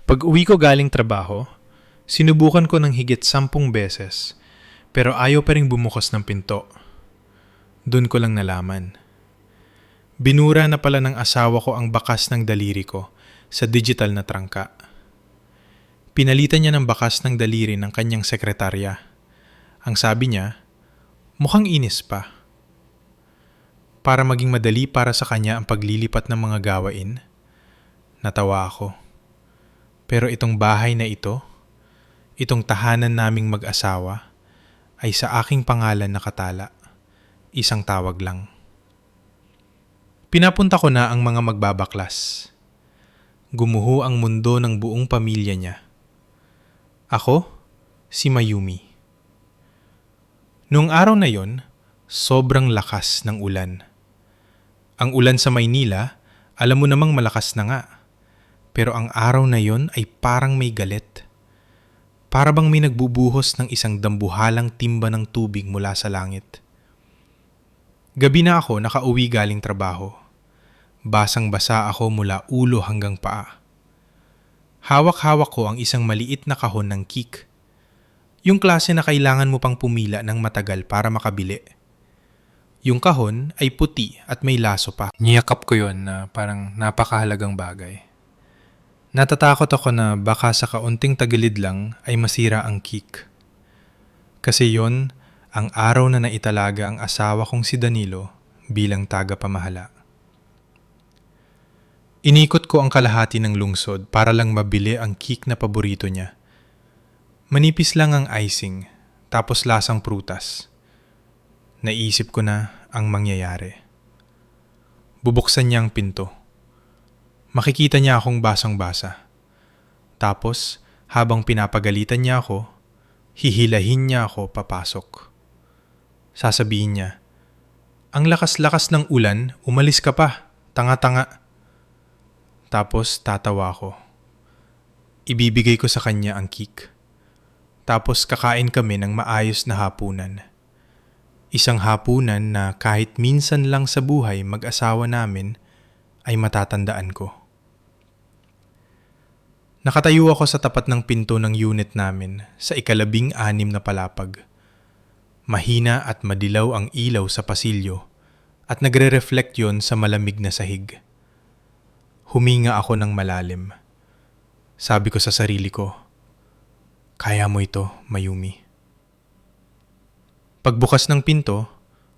Pag-uwi ko galing trabaho, sinubukan ko ng higit 10 beses, pero ayaw pa rin bumukas ng pinto. Doon ko lang nalaman. Binura na pala ng asawa ko ang bakas ng daliri ko sa digital na trangka. Pinalitan niya ng bakas ng daliri ng kanyang sekretarya. Ang sabi niya, mukhang inis pa. Para maging madali para sa kanya ang paglilipat ng mga gawain, natawa ako. Pero itong bahay na ito, itong tahanan naming mag-asawa, ay sa aking pangalan nakatala. Isang tawag lang. Pinapunta ko na ang mga magbabaklas. Gumuho ang mundo ng buong pamilya niya. Ako, si Mayumi. Noong araw na yon, sobrang lakas ng ulan. Ang ulan sa Maynila, alam mo namang malakas na nga. Pero ang araw na yon ay parang may galit. Para bang may nagbubuhos ng isang dambuhalang timba ng tubig mula sa langit. Gabi na ako nakauwi galing trabaho. Basang-basa ako mula ulo hanggang paa. Hawak-hawak ko ang isang maliit na kahon ng Kik. Yung klase na kailangan mo pang pumila ng matagal para makabili. Yung kahon ay puti at may laso pa. Niyakap ko yon na parang napakahalagang bagay. Natatakot ako na baka sa kaunting tagilid lang ay masira ang Kik. Kasi yon ang araw na naitalaga ang asawa kong si Danilo bilang tagapamahala. Inikot ko ang kalahati ng lungsod para lang mabili ang Kik na paborito niya. Manipis lang ang icing, tapos lasang prutas. Naisip ko na ang mangyayari. Bubuksan niya ang pinto. Makikita niya akong basang-basa. Tapos, habang pinapagalitan niya ako, hihilahin niya ako papasok. Sasabihin niya, ang lakas-lakas ng ulan, umalis ka pa, tanga-tanga. Tapos tatawa ako. Ibibigay ko sa kanya ang Kik. Tapos kakain kami ng maayos na hapunan. Isang hapunan na kahit minsan lang sa buhay mag-asawa namin ay matatandaan ko. Nakatayo ako sa tapat ng pinto ng unit namin sa 16 na palapag. Mahina at madilaw ang ilaw sa pasilyo at nagre-reflect yon sa malamig na sahig. Huminga ako ng malalim. Sabi ko sa sarili ko, kaya mo ito, Mayumi. Pagbukas ng pinto,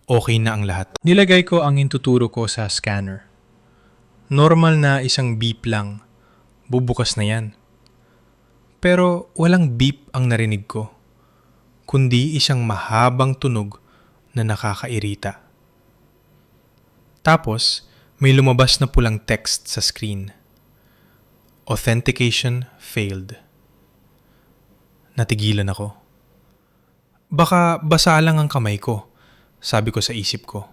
okay na ang lahat. Nilagay ko ang intuturo ko sa scanner. Normal na isang beep lang. Bubukas na yan. Pero walang beep ang narinig ko, kundi isang mahabang tunog na nakakairita. Tapos, may lumabas na pulang text sa screen. Authentication failed. Natigilan ako. Baka basa lang ang kamay ko, sabi ko sa isip ko.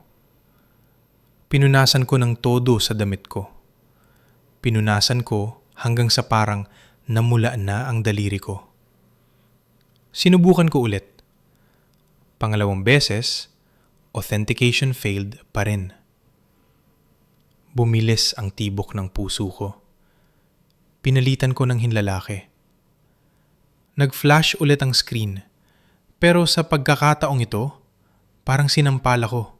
Pinunasan ko ng todo sa damit ko. Pinunasan ko hanggang sa parang namula na ang daliri ko. Sinubukan ko ulit. Pangalawang beses, authentication failed pa rin. Bumilis ang tibok ng puso ko. Pinalitan ko ng hinlalaki. Nag-flash ulit ang screen, pero sa pagkakataong ito, parang sinampal ako.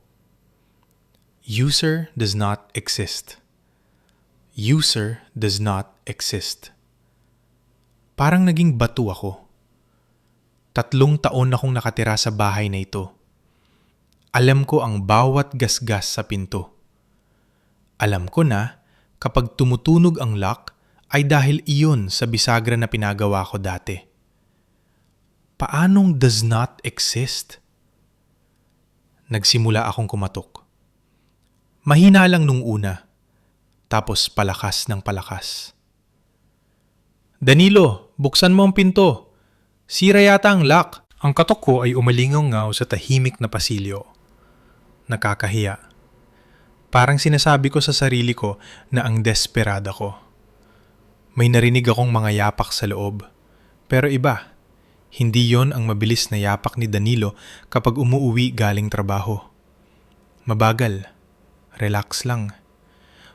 User does not exist. User does not exist. Parang naging bato ako. 3 taon akong nakatira sa bahay na ito. Alam ko ang bawat gasgas sa pinto. Alam ko na kapag tumutunog ang lock ay dahil iyon sa bisagra na pinagawa ko dati. Paanong does not exist? Nagsimula akong kumatok. Mahina lang nung una, tapos palakas ng palakas. Danilo, buksan mo ang pinto. Sira yata ang lock. Ang katok ko ay umalingaw-ngaw sa tahimik na pasilyo. Nakakahiya. Parang sinasabi ko sa sarili ko na ang desperada ko. May narinig akong mga yapak sa loob. Pero iba, hindi yon ang mabilis na yapak ni Danilo kapag umuuwi galing trabaho. Mabagal. Relax lang.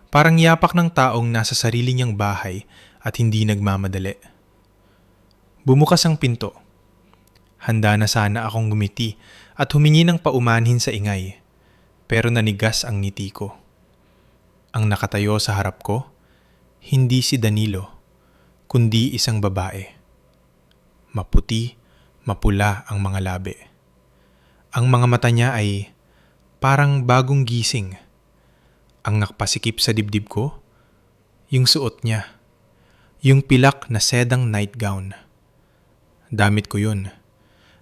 Parang yapak ng taong nasa sarili niyang bahay at hindi nagmamadali. Bumukas ang pinto. Handa na sana akong gumiti at humingi ng paumanhin sa ingay, pero nanigas ang ngiti ko. Ang nakatayo sa harap ko, hindi si Danilo, kundi isang babae. Maputi, mapula ang mga labi. Ang mga mata niya ay parang bagong gising. Ang nakpasikip sa dibdib ko, yung suot niya, yung pilak na sedang nightgown. Damit ko yun.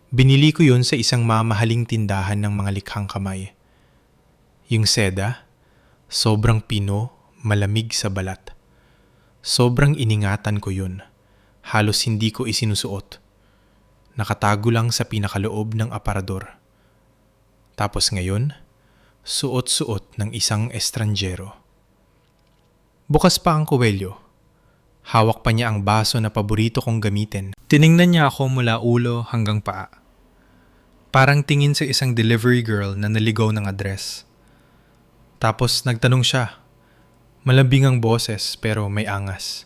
Binili ko yun sa isang mamahaling tindahan ng mga likhang kamay. Yung seda, sobrang pino, malamig sa balat. Sobrang iningatan ko yun. Halos hindi ko isinusuot. Nakatago lang sa pinakaloob ng aparador. Tapos ngayon, suot-suot ng isang estranjero. Bukas pa ang kuwelyo. Hawak pa niya ang baso na paborito kong gamitin. Tiningnan niya ako mula ulo hanggang paa. Parang tingin sa isang delivery girl na naligaw ng address. Tapos nagtanong siya. Malambing ang boses pero may angas.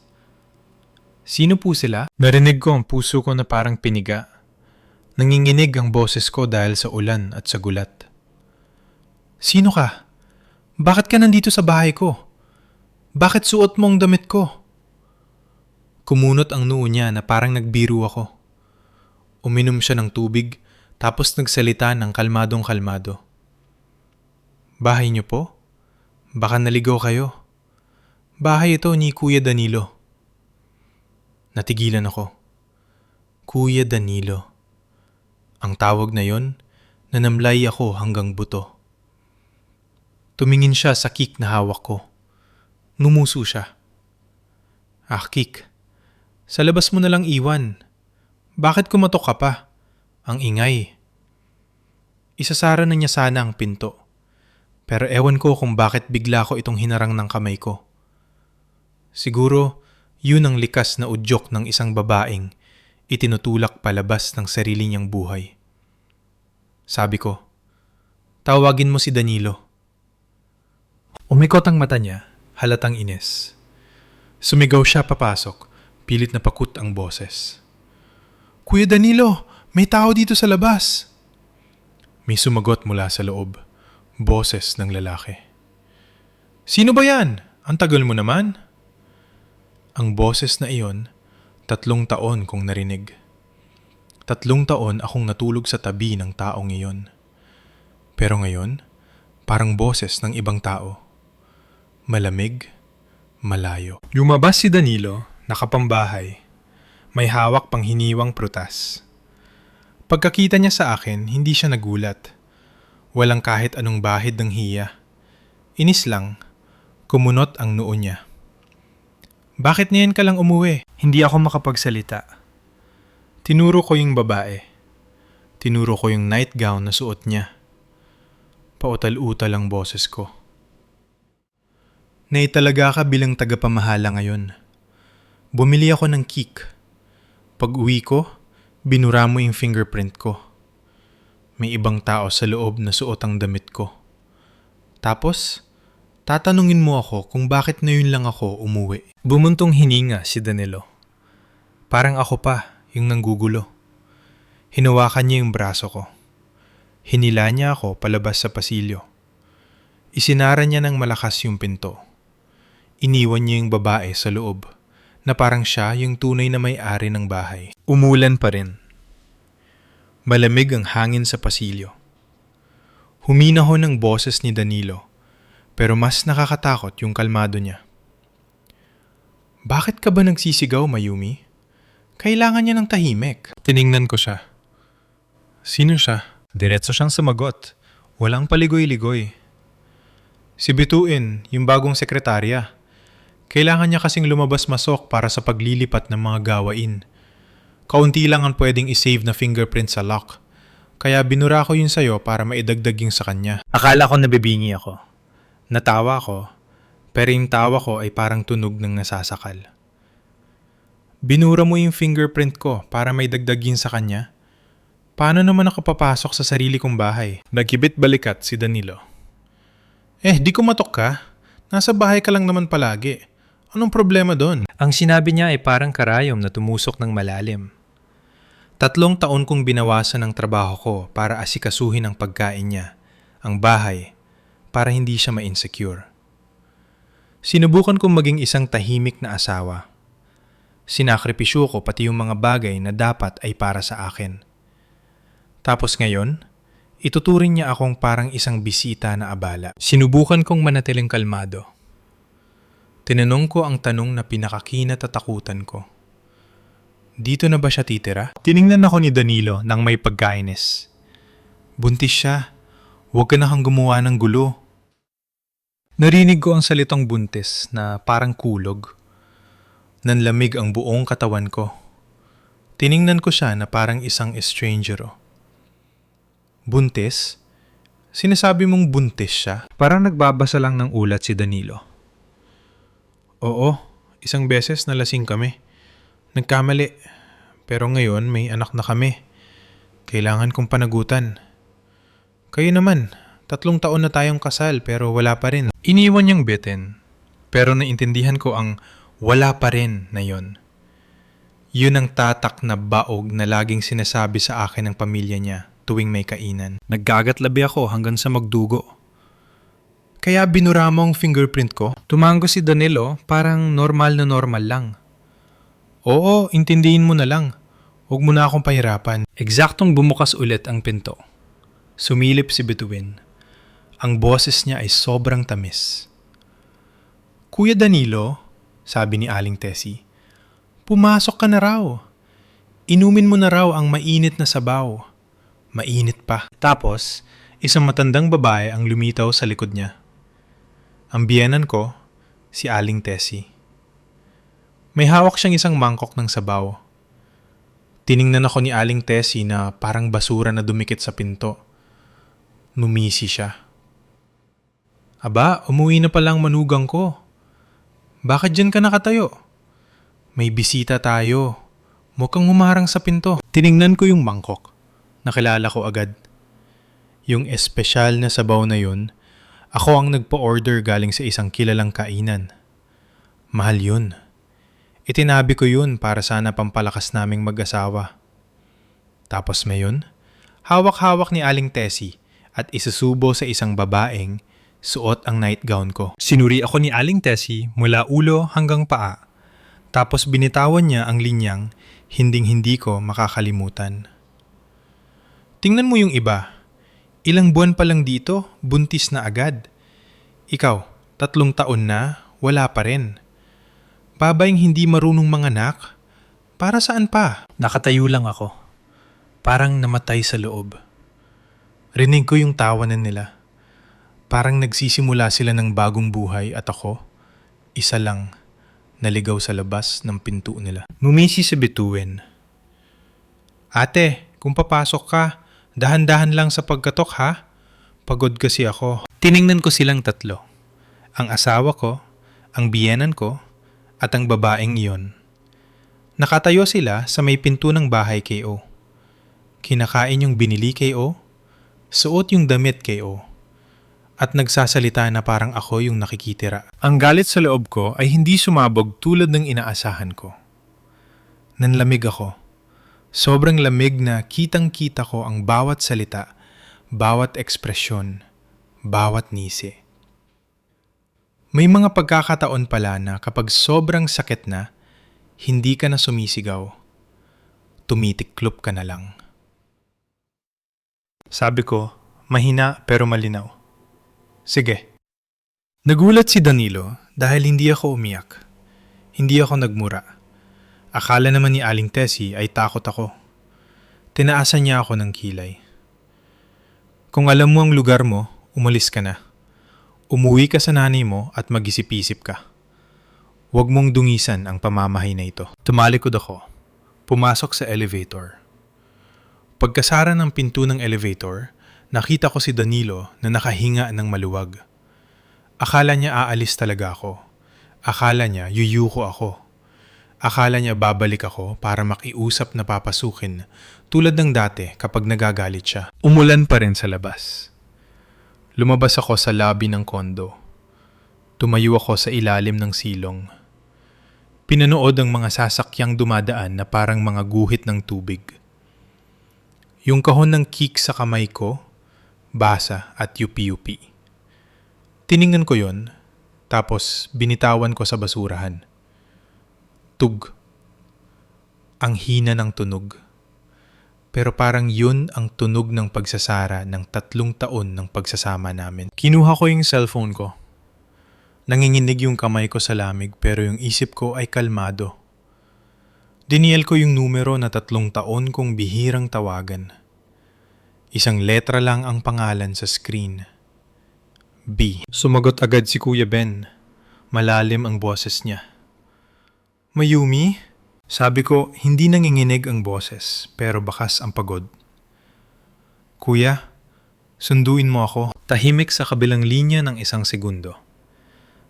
Sino po sila? Narinig ko ang puso ko na parang piniga. Nanginginig ang boses ko dahil sa ulan at sa gulat. Sino ka? Bakit ka nandito sa bahay ko? Bakit suot mo ang damit ko? Kumunot ang noo niya na parang nagbiro ako. Uminom siya ng tubig tapos nagsalita ng kalmadong-kalmado. Bahay niyo po? Baka naligaw kayo. Bahay ito ni Kuya Danilo. Natigilan ako. Kuya Danilo. Ang tawag na yon, nanamlay ako hanggang buto. Tumingin siya sa Kik na hawak ko. Numuso siya. Kik, sa labas mo na lang iwan. Bakit kumatok ka pa? Ang ingay. Isasara na niya sana ang pinto. Pero ewan ko kung bakit bigla ko itong hinarang ng kamay ko. Siguro, yun ang likas na udyok ng isang babaeng itinutulak palabas ng sarili niyang buhay. Sabi ko, tawagin mo si Danilo. Umikot ang mata niya, halatang ines. Sumigaw siya papasok, pilit na pakut ang boses. Kuya Danilo, may tao dito sa labas. May sumagot mula sa loob, boses ng lalaki. Sino ba yan? Ang tagal mo naman. Ang boses na iyon, 3 taon kong narinig. 3 taon akong natulog sa tabi ng taong iyon. Pero ngayon, parang boses ng ibang tao. Malamig, malayo. Lumabas si Danilo, nakapambahay. May hawak pang hiniwang prutas. Pagkakita niya sa akin, hindi siya nagulat. Walang kahit anong bahid ng hiya. Inis lang, kumunot ang noo niya. Bakit ngayon ka lang umuwi? Hindi ako makapagsalita. Tinuro ko yung babae. Tinuro ko yung nightgown na suot niya. Pautal-utal ang boses ko. Naitalaga ka bilang tagapamahala ngayon. Bumili ako ng Kik. Pag uwi ko, binura mo yung fingerprint ko. May ibang tao sa loob na suot ang damit ko. Tapos, tatanungin mo ako kung bakit ngayon lang ako umuwi. Bumuntong hininga si Danilo. Parang ako pa, yung nanggugulo. Hinawakan niya yung braso ko. Hinila niya ako palabas sa pasilyo. Isinara niya ng malakas yung pinto. Iniwan niya yung babae sa loob, na parang siya yung tunay na may-ari ng bahay. Umulan pa rin. Malamig ang hangin sa pasilyo. Huminaho ng boses ni Danilo, pero mas nakakatakot yung kalmado niya. Bakit ka ba nagsisigaw, Mayumi? Kailangan niya ng tahimik. Tiningnan ko siya. Sino siya? Diretso siyang sumagot. Walang paligoy-ligoy. Si Bituin, yung bagong sekretarya. Kailangan niya kasing lumabas-masok para sa paglilipat ng mga gawain. Kaunti lang ang pwedeng isave na fingerprint sa lock. Kaya binura ko yun sa'yo para maidagdag yung sa kanya. Akala ko nabibingi ako. Natawa ko, pero yung tawa ko ay parang tunog ng nasasakal. Binura mo yung fingerprint ko para maidagdag yun sa kanya? Paano naman ako papasok sa sarili kong bahay? Nagkibit balikat si Danilo. Di kumatok ka. Nasa bahay ka lang naman palagi. Anong problema doon? Ang sinabi niya ay parang karayom na tumusok ng malalim. 3 taon kong binawasan ng trabaho ko para asikasuhin ang pagkain niya, ang bahay, para hindi siya ma-insecure. Sinubukan kong maging isang tahimik na asawa. Sinakripisyo ko pati yung mga bagay na dapat ay para sa akin. Tapos ngayon, ituturing niya akong parang isang bisita na abala. Sinubukan kong manatiling kalmado. Tinanong ko ang tanong na pinakakinatatakutan ko. Dito na ba siya titira? Tiningnan ako ni Danilo nang may pagkainis. Buntis siya. Huwag ka na kang gumawa ng gulo. Narinig ko ang salitang buntis na parang kulog. Nanlamig ang buong katawan ko. Tiningnan ko siya na parang isang estranger. Buntis? Sinasabi mong buntis siya? Parang nagbabasa lang ng ulat si Danilo. Oo, isang beses nalasing kami. Nagkamali. Pero ngayon may anak na kami. Kailangan kong panagutan. Kayo naman, 3 taon na tayong kasal pero wala pa rin. Iniwan niyang bitin. Pero naintindihan ko ang wala pa rin na yon. Yun ang tatak na baog na laging sinasabi sa akin ng pamilya niya tuwing may kainan. Naggagatlabi ako hanggang sa magdugo. Kaya binura mo ang fingerprint ko? Tumango si Danilo, parang normal na normal lang. Oo, intindihin mo na lang. Huwag mo na akong pahirapan. Eksaktong bumukas ulit ang pinto. Sumilip si Bituin. Ang boses niya ay sobrang tamis. Kuya Danilo, sabi ni Aling Tessie, pumasok ka na raw. Inumin mo na raw ang mainit na sabaw. Mainit pa. Tapos, isang matandang babae ang lumitaw sa likod niya. Ang biyenan ko, si Aling Tessie. May hawak siyang isang mangkok ng sabaw. Tiningnan ako ni Aling Tessie na parang basura na dumikit sa pinto. Numisi siya. Aba, umuwi na palang manugang ko. Bakit dyan ka nakatayo? May bisita tayo. Mukhang humarang sa pinto. Tiningnan ko yung mangkok. Nakilala ko agad. Yung espesyal na sabaw na yun, ako ang nagpa-order galing sa isang kilalang kainan. Mahal yun. Itinabi ko yun para sana pampalakas naming mag-asawa. Tapos ngayon, hawak-hawak ni Aling Tessie at isusubo sa isang babaeng suot ang nightgown ko. Sinuri ako ni Aling Tessie mula ulo hanggang paa. Tapos binitawan niya ang linyang hinding-hindi ko makakalimutan. Tingnan mo yung iba. Ilang buwan pa lang dito, buntis na agad. Ikaw, 3 taon na, wala pa rin. Babaeng hindi marunong manganak? Para saan pa? Nakatayo lang ako. Parang namatay sa loob. Rinig ko yung tawanan nila. Parang nagsisimula sila ng bagong buhay at ako, isa lang, naligaw sa labas ng pinto nila. Numisi si Bituin. Ate, kung papasok ka, dahan-dahan lang sa pagkatok ha. Pagod kasi ako. Tiningnan ko silang 3. Ang asawa ko, ang biyenan ko, at ang babaeng iyon. Nakatayo sila sa may pinto ng bahay KO. Kinakain yung binili KO, suot yung damit KO, at nagsasalita na parang ako yung nakikitira. Ang galit sa loob ko ay hindi sumabog tulad ng inaasahan ko. Nanlamig ako. Sobrang lamig na kitang-kita ko ang bawat salita, bawat ekspresyon, bawat ngisi. May mga pagkakataon pala na kapag sobrang sakit na, hindi ka na sumisigaw. Tumitiklop ka na lang. Sabi ko, mahina pero malinaw. Sige. Nagulat si Danilo dahil hindi ako umiyak. Hindi ako nagmura. Akala naman ni Aling Tessie ay takot ako. Tinaasan niya ako ng kilay. Kung alam mo ang lugar mo, umalis ka na. Umuwi ka sa nanay mo at mag-isip-isip ka. Huwag mong dungisan ang pamamahay na ito. Tumalikod ako. Pumasok sa elevator. Pagkasara ng pinto ng elevator, nakita ko si Danilo na nakahinga ng maluwag. Akala niya aalis talaga ako. Akala niya yuyuko ako. Akala niya babalik ako para makiusap na papasukin tulad ng dati kapag nagagalit siya. Umulan pa rin sa labas. Lumabas ako sa lobby ng kondo. Tumayo ako sa ilalim ng silong. Pinanood ang mga sasakyang dumadaan na parang mga guhit ng tubig. Yung kahon ng kick sa kamay ko, basa at yupi-yupi. Tiningnan ko yon, tapos binitawan ko sa basurahan. Tug. Ang hina ng tunog. Pero parang yun ang tunog ng pagsasara ng 3 taon ng pagsasama namin. Kinuha ko yung cellphone ko. Nanginginig yung kamay ko sa lamig pero yung isip ko ay kalmado. Dinial ko yung numero na 3 taon kong bihirang tawagan. Isang letra lang ang pangalan sa screen. B. Sumagot agad si Kuya Ben. Malalim ang boses niya. Mayumi? Sabi ko, hindi nanginginig ang boses pero bakas ang pagod. Kuya, sunduin mo ako. Tahimik sa kabilang linya ng 1 segundo.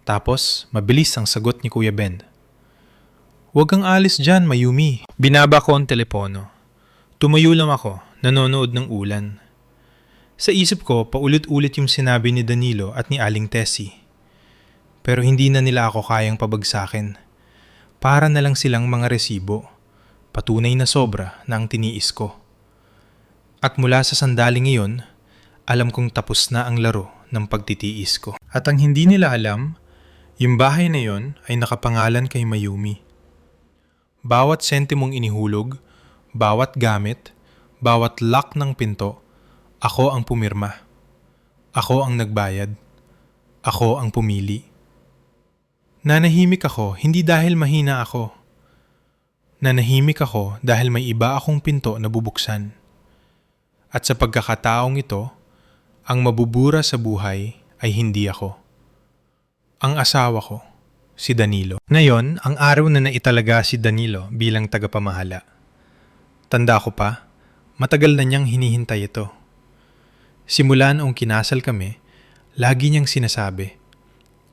Tapos, mabilis ang sagot ni Kuya Ben. Huwag kang alis dyan, Mayumi. Binaba ko ang telepono. Tumayo lang ako, nanonood ng ulan. Sa isip ko, paulit-ulit yung sinabi ni Danilo at ni Aling Tessie. Pero hindi na nila ako kayang pabagsakin. Para na lang silang mga resibo. Patunay na sobra na ang tiniis ko. At mula sa sandaling iyon, alam kong tapos na ang laro ng pagtitiis ko. At ang hindi nila alam, yung bahay na yon ay nakapangalan kay Mayumi. Bawat sentimong inihulog, bawat gamit, bawat lock ng pinto, ako ang pumirma. Ako ang nagbayad. Ako ang pumili. Nanahimik ako hindi dahil mahina ako. Nanahimik ako dahil may iba akong pinto na bubuksan. At sa pagkakataong ito, ang mabubura sa buhay ay hindi ako. Ang asawa ko, si Danilo. Ngayon, ang araw na naitalaga si Danilo bilang tagapamahala. Tanda ko pa, matagal na niyang hinihintay ito. Simula noong kinasal kami, lagi niyang sinasabi,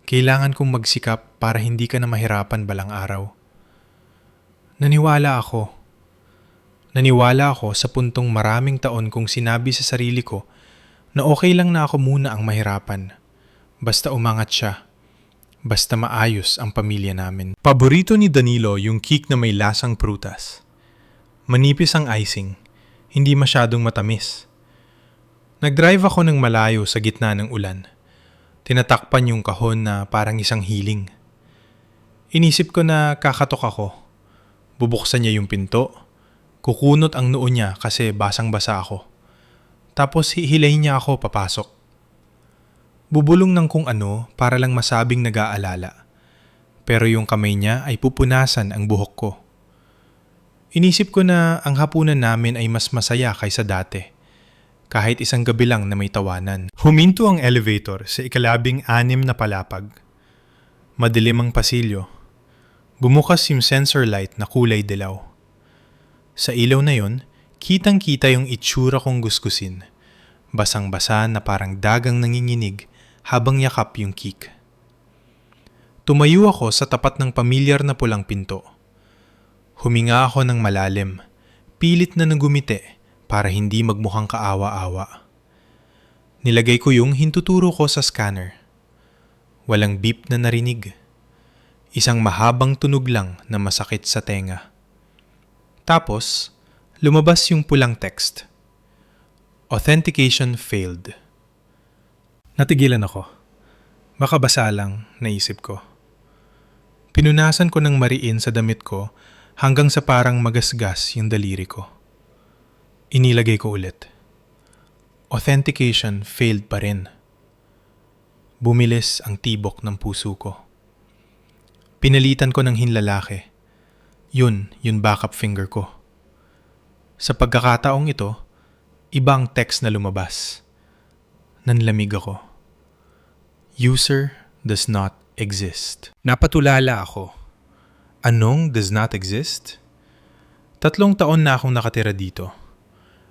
kailangan kong magsikap para hindi ka na mahirapan balang araw. Naniwala ako. Naniwala ako sa puntong maraming taon kong sinabi sa sarili ko na okay lang na ako muna ang mahirapan. Basta umangat siya. Basta maayos ang pamilya namin. Paborito ni Danilo yung cake na may lasang prutas. Manipis ang icing, hindi masyadong matamis. Nag-drive ako ng malayo sa gitna ng ulan. Tinatakpan yung kahon na parang isang hiling. Inisip ko na kakatok ako. Bubuksan niya yung pinto. Kukunot ang noo niya kasi basang-basa ako. Tapos hihilayin niya ako papasok. Bubulong ng kung ano para lang masabing nag-aalala. Pero yung kamay niya ay pupunasan ang buhok ko. Inisip ko na ang hapunan namin ay mas masaya kaysa dati. Kahit isang gabi lang na may tawanan. Huminto ang elevator sa 6 na palapag. Madilim ang pasilyo. Bumukas yung sensor light na kulay dilaw. Sa ilaw na yon, kitang-kita yung itsura kong gusgusin. Basang-basa na parang dagang nanginginig habang yakap yung cake. Tumayo ako sa tapat ng pamilyar na pulang pinto. Huminga ako ng malalim, pilit na nagumiti para hindi magmukhang kaawa-awa. Nilagay ko yung hintuturo ko sa scanner. Walang beep na narinig. Isang mahabang tunog lang na masakit sa tenga. Tapos, lumabas yung pulang text. Authentication failed. Natigilan ako. Baka basa lang, naisip ko. Pinunasan ko ng mariin sa damit ko hanggang sa parang magasgas yung daliri ko. Inilagay ko ulit. Authentication failed pa rin. Bumilis ang tibok ng puso ko. Pinalitan ko ng hinlalaki. Yun backup finger ko. Sa pagkakataong ito, ibang text na lumabas. Nanlamig ako. User does not exist. Napatulala ako. Anong does not exist? 3 taon na akong nakatira dito.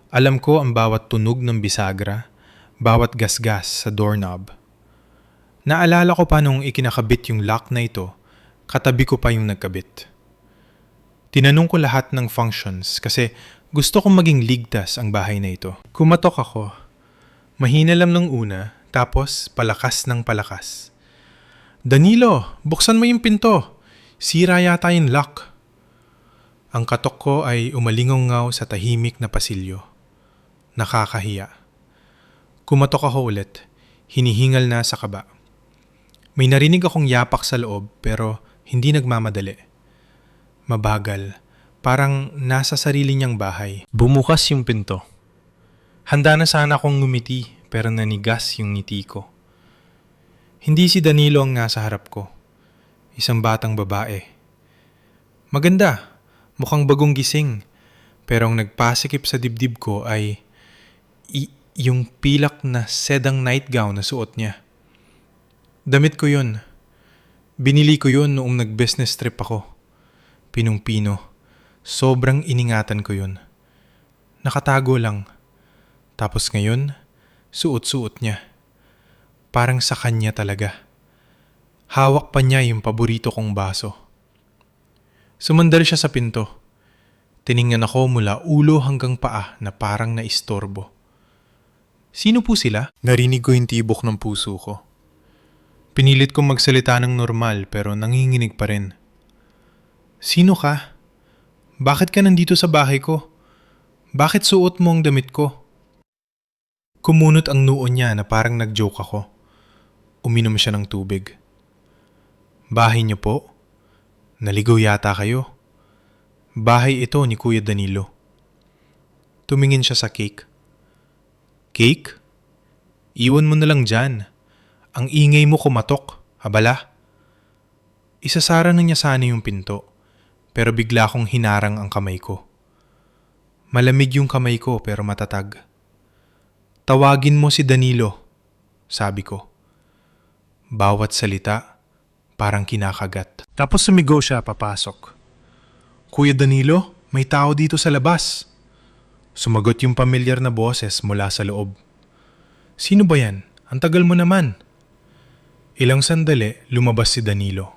Alam ko ang bawat tunog ng bisagra, bawat gasgas sa doorknob. Naalala ko pa nung ikinakabit yung lock na ito, katabi ko pa yung nagkabit. Tinanong ko lahat ng functions kasi gusto kong maging ligtas ang bahay na ito. Kumatok ako. Mahina lang nung una, tapos palakas ng palakas. Danilo, buksan mo yung pinto. Sira yata yung lock. Ang katok ko ay umalingaw sa tahimik na pasilyo. Nakakahiya. Kumatok ako ulit, hinihingal na sa kaba. May narinig akong yapak sa loob pero hindi nagmamadali. Mabagal, parang nasa sarili niyang bahay. Bumukas yung pinto. Handa na sana akong ngumiti pero nanigas yung ngiti ko. Hindi si Danilo ang nasa harap ko. Isang batang babae. Maganda, mukhang bagong gising. Pero ang nagpasikip sa dibdib ko ay yung pilak na sedang nightgown na suot niya. Damit ko yun. Binili ko yun noong nag-business trip ako. Pinong-pino. Sobrang iningatan ko yun. Nakatago lang. Tapos ngayon, suot-suot niya. Parang sa kanya talaga. Hawak pa niya yung paborito kong baso. Sumandal siya sa pinto. Tiningnan ako mula ulo hanggang paa na parang naistorbo. Sino po sila? Narinig ko yung tibok ng puso ko. Pinilit kong magsalita ng normal pero nanginginig pa rin. Sino ka? Bakit ka nandito sa bahay ko? Bakit suot mo ang damit ko? Kumunot ang noo niya na parang nag-joke ako. Uminom siya ng tubig. Bahay niyo po? Naligaw yata kayo. Bahay ito ni Kuya Danilo. Tumingin siya sa cake. Cake? Iwan mo na lang dyan. Ang ingay mo kumatok, abala. Isasara na niya sana yung pinto, pero bigla kong hinarang ang kamay ko. Malamig yung kamay ko pero matatag. Tawagin mo si Danilo, sabi ko. Bawat salita, parang kinakagat. Tapos sumigaw siya papasok. Kuya Danilo, may tao dito sa labas. Sumagot yung pamilyar na boses mula sa loob. Sino ba yan? Ang tagal mo naman. Ilang sandali, lumabas si Danilo.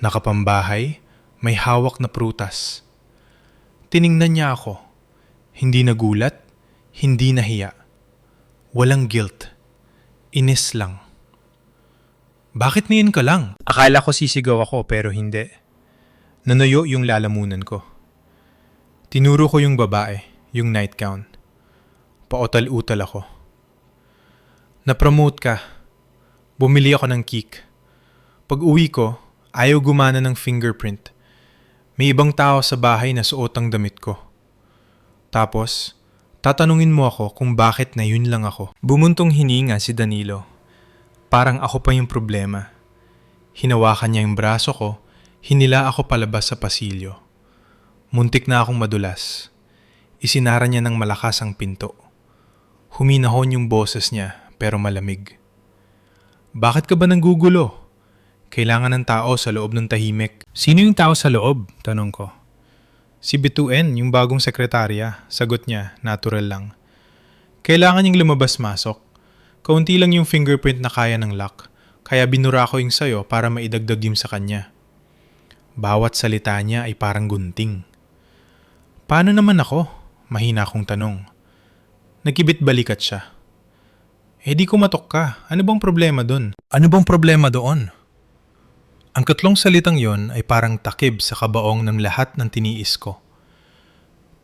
Nakapambahay, may hawak na prutas. Tiningnan niya ako. Hindi nagulat, hindi nahiya. Walang guilt. Inis lang. Bakit ngayon ka lang? Akala ko sisigaw ako pero hindi. Nanuyo yung lalamunan ko. Tinuro ko yung babae, yung nightgown. Pautal-utal ako. Na-promote ka. Bumili ako ng cake. Pag uwi ko, ayaw gumana ng fingerprint. May ibang tao sa bahay na suot ang damit ko. Tapos, tatanungin mo ako kung bakit na yun lang ako. Bumuntong hininga si Danilo. Parang ako pa yung problema. Hinawakan niya yung braso ko, hinila ako palabas sa pasilyo. Muntik na akong madulas. Isinara niya ng malakas ang pinto. Huminahon yung boses niya pero malamig. Bakit ka ba nanggugulo? Kailangan ng tao sa loob ng tahimik. Sino yung tao sa loob? Tanong ko. Si Bituin, yung bagong sekretarya. Sagot niya, natural lang. Kailangan niyang lumabas-masok. Kaunti lang yung fingerprint na kaya ng lock. Kaya binura ko yung sayo para maidagdag yung sa kanya. Bawat salita niya ay parang gunting. Paano naman ako? Mahina akong tanong. Nagkibit balikat siya. Di kumatok ka. Ano bang problema doon? Ano bang problema doon? Ang katlong salitang yon ay parang takib sa kabaong ng lahat ng tiniis ko.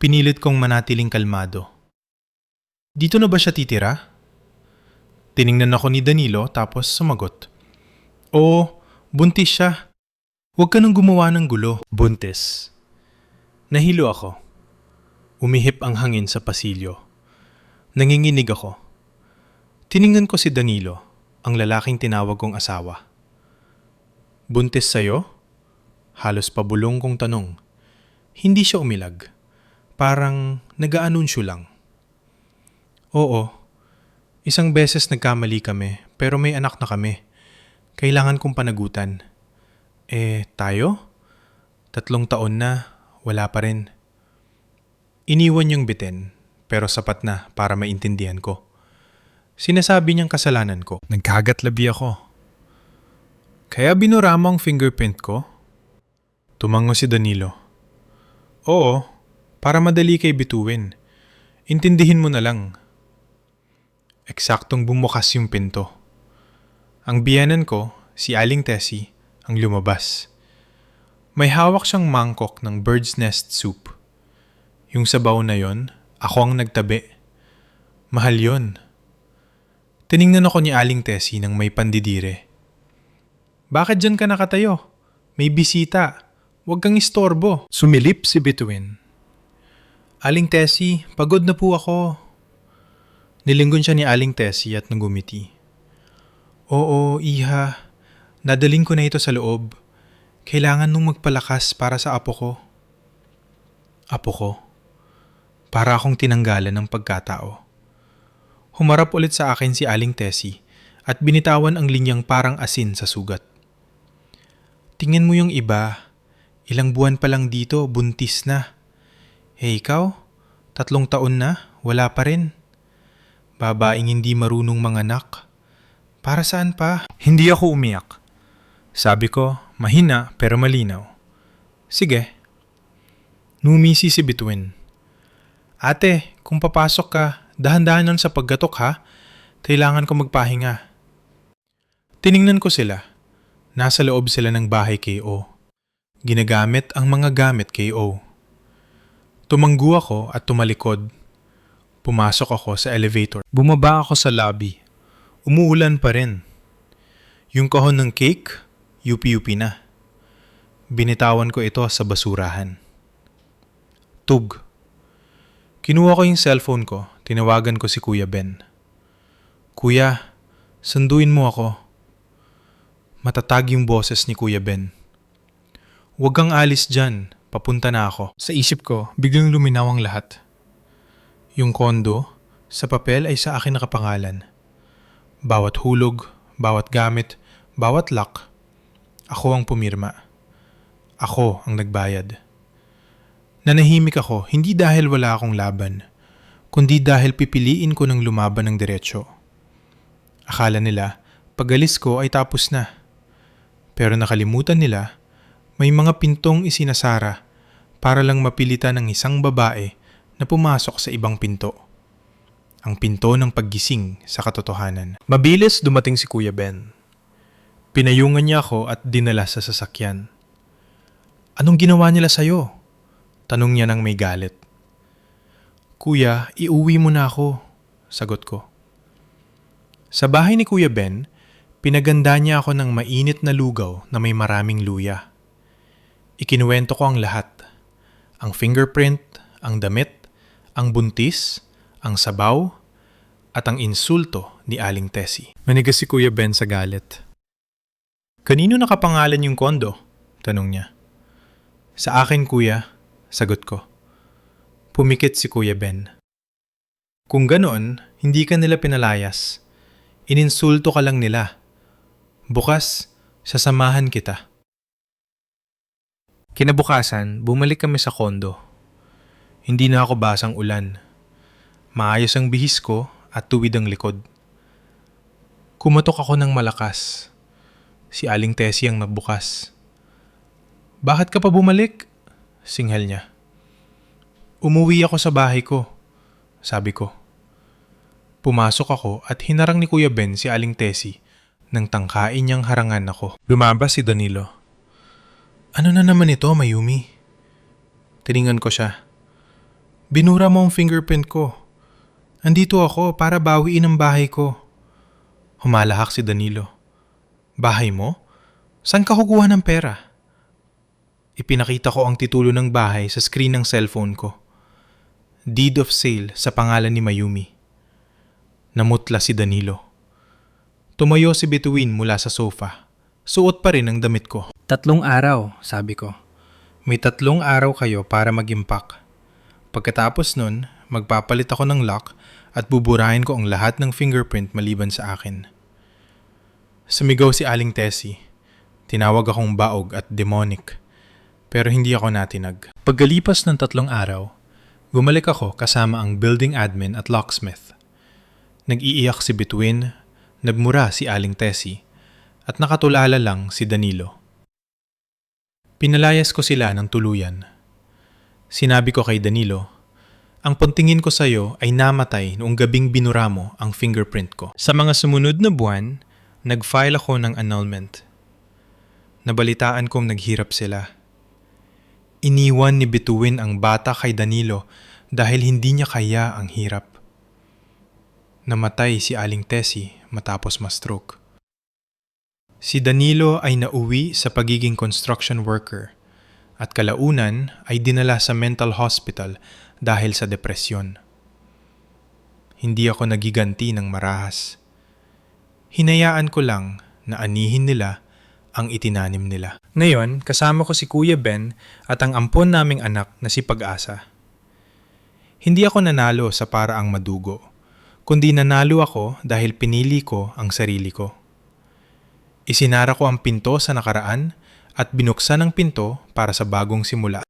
Pinilit kong manatiling kalmado. Dito na ba siya titira? Tiningnan ako ni Danilo tapos sumagot. Oo, buntis siya. Huwag ka nang gumawa ng gulo. Buntis. Nahilo ako. Umihip ang hangin sa pasilyo. Nanginginig ako. Tiningnan ko si Danilo, ang lalaking tinawag kong asawa. Buntis sa'yo? Halos pabulong kong tanong. Hindi siya umilag. Parang nag-aanunsyo lang. Oo. Isang beses nagkamali kami, pero may anak na kami. Kailangan kong panagutan. Tayo? 3 taon na, wala pa rin. Iniwan niyang bitin, pero sapat na para maintindihan ko. Sinasabi niyang kasalanan ko. Nagkagatlabi ako. Kaya binura mo ang fingerprint ko? Tumango si Danilo. Oo, para madali kay bituin. Intindihin mo na lang. Eksaktong bumukas yung pinto. Ang biyanan ko, si Aling Tessie, ang lumabas. May hawak siyang mangkok ng bird's nest soup. Yung sabaw na yon, ako ang nagtabi. Mahal yon. Tiningnan ako ni Aling Tessie nang may pandidire. Bakit dyan ka nakatayo? May bisita. Huwag kang istorbo. Sumilip si Bituin. Aling Tessie, pagod na po ako. Nilingon siya ni Aling Tessie at nagumiti. Oo, iha. Nadaling ko na ito sa loob. Kailangan nung magpalakas para sa apo ko. Apo ko? Para akong tinanggalan ng pagkatao. Humarap ulit sa akin si Aling Tessie at binitawan ang linyang parang asin sa sugat. Tingnan mo yung iba. Ilang buwan pa lang dito, buntis na. Ikaw? 3 taon na, wala pa rin. Babaeng hindi marunong manganak. Para saan pa? Hindi ako umiyak. Sabi ko, mahina pero malinaw. Sige. Numisi si Bituin. Ate, kung papasok ka, dahan-dahan lang sa paggatok ha. Kailangan ko magpahinga. Tiningnan ko sila. Nasa loob sila ng bahay KO. Ginagamit ang mga gamit KO. Tumanggu ako at tumalikod. Pumasok ako sa elevator. Bumaba ako sa lobby. Umuulan pa rin. Yung kahon ng cake, yupi-yupi na. Binitawan ko ito sa basurahan. Tug. Kinuha ko yung cellphone ko, tinawagan ko si Kuya Ben. Kuya, sunduin mo ako. Matatag yung boses ni Kuya Ben. Huwag kang alis dyan, papunta na ako. Sa isip ko, biglang luminaw ang lahat. Yung kondo, sa papel ay sa akin nakapangalan. Bawat hulog, bawat gamit, bawat lock, ako ang pumirma. Ako ang nagbayad. Nanahimik ako hindi dahil wala akong laban, kundi dahil pipiliin ko ng lumaban ng diretsyo. Akala nila, pag-alis ko ay tapos na. Pero nakalimutan nila, may mga pintong isinasara para lang mapilitan ng isang babae na pumasok sa ibang pinto. Ang pinto ng paggising sa katotohanan. Mabilis dumating si Kuya Ben. Pinayungan niya ako at dinala sa sasakyan. Anong ginawa nila sa'yo? Tanong niya nang may galit. Kuya, iuwi mo na ako, sagot ko. Sa bahay ni Kuya Ben, pinaganda niya ako ng mainit na lugaw na may maraming luya. Ikinuwento ko ang lahat. Ang fingerprint, ang damit, ang buntis, ang sabaw, at ang insulto ni Aling Tessie. Manigas si Kuya Ben sa galit. Kanino nakapangalan yung kondo? Tanong niya. Sa akin, Kuya, sagot ko. Pumikit si Kuya Ben. Kung ganoon, hindi ka nila pinalayas. Ininsulto ka lang nila. Bukas, sasamahan kita. Kinabukasan, bumalik kami sa kondo. Hindi na ako basang ulan. Maayos ang bihis ko at tuwid ang likod. Kumatok ako ng malakas. Si Aling Tessie ang nagbukas. Bakit ka pa bumalik? Singhal niya. Umuwi ako sa bahay ko, sabi ko. Pumasok ako at hinarang ni Kuya Ben si Aling Tessie nang tangkain niyang harangan ako. Lumabas si Danilo. Ano na naman ito, Mayumi? Tiningan ko siya. Binura mo ang fingerprint ko. Andito ako para bawiin ang bahay ko. Humalahak si Danilo. Bahay mo? Saan ka kukuha ng pera? Ipinakita ko ang titulo ng bahay sa screen ng cellphone ko. Deed of sale sa pangalan ni Mayumi. Namutla si Danilo. Tumayo si Bituin mula sa sofa. Suot pa rin ang damit ko. 3 araw, sabi ko. May 3 araw kayo para mag-impact. Pagkatapos nun, magpapalit ako ng lock at buburahin ko ang lahat ng fingerprint maliban sa akin. Sumigaw si Aling Tessie. Tinawag akong baog at demonic. Pero hindi ako natinag. Pagkalipas ng 3 araw, gumalik ako kasama ang building admin at locksmith. Nag-iiyak si Bituin, nagmura si Aling Tessie, at nakatulala lang si Danilo. Pinalayas ko sila ng tuluyan. Sinabi ko kay Danilo, ang puntingin ko sa'yo ay namatay noong gabing binura mo ang fingerprint ko. Sa mga sumunod na buwan, nag-file ako ng annulment. Nabalitaan kong naghirap sila. Iniwan ni Bituin ang bata kay Danilo dahil hindi niya kaya ang hirap. Namatay si Aling Tessie matapos ma-stroke. Si Danilo ay nauwi sa pagiging construction worker at kalaunan ay dinala sa mental hospital dahil sa depresyon. Hindi ako nagiganti ng marahas. Hinayaan ko lang na anihin nila ang itinanim nila. Ngayon, kasama ko si Kuya Ben at ang ampon naming anak na si Pag-asa. Hindi ako nanalo sa paraang madugo, kundi nanalo ako dahil pinili ko ang sarili ko. Isinara ko ang pinto sa nakaraan at binuksan ang pinto para sa bagong simula.